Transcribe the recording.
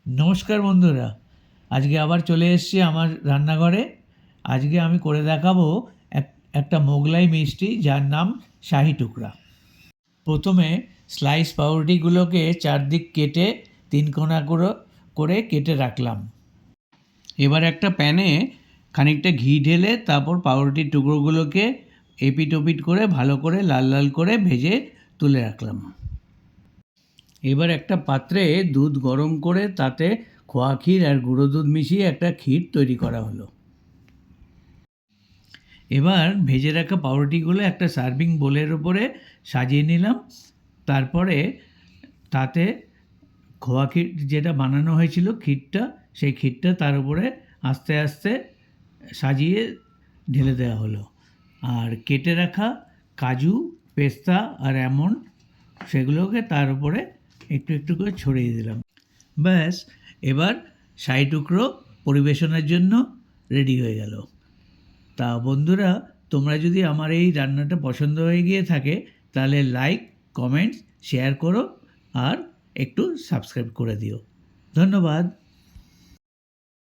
নমস্কার বন্ধুরা, আজকে আবার চলে এসেছি আমার রান্নাঘরে। আজকে আমি করে দেখাবো একটা মোগলাই মিষ্টি যার নাম শাহি টুকরা। প্রথমে স্লাইস পাউরুটিগুলোকে চারদিক কেটে তিন কোনা করে কেটে রাখলাম। এবার একটা প্যানে খানিকটা ঘি ঢেলে তারপর পাউরুটির টুকরোগুলোকে এপিট ওপিট করে ভালো করে লাল লাল করে ভেজে তুলে রাখলাম। এবার একটা পাত্রে দুধ গরম করে তাতে খোয়া ক্ষীর আর গুঁড়ো দুধ মিশিয়ে একটা ক্ষীর তৈরি করা হলো। এবার ভেজে রাখা পাউরুটিগুলো একটা সার্ভিং বোলের ওপরে সাজিয়ে নিলাম। তারপরে তাতে খোয়া ক্ষীর যেটা বানানো হয়েছিল ক্ষীরটা, সেই ক্ষীরটা তার উপরে আস্তে আস্তে সাজিয়ে ঢেলে দেওয়া হলো। আর কেটে রাখা কাজু, পেস্তা আর আমন্ড সেগুলোকে তার উপরে একটু একটু করে ছড়িয়ে দিলাম। ব্যাস, এবার শাহি টুকরো পরিবেশনের জন্য রেডি হয়ে গেল। তা বন্ধুরা, তোমরা যদি আমার এই রান্নাটা পছন্দ হয়ে গিয়ে থাকে তাহলে লাইক, কমেন্টস, শেয়ার করো আর একটু সাবস্ক্রাইব করে দিও। ধন্যবাদ।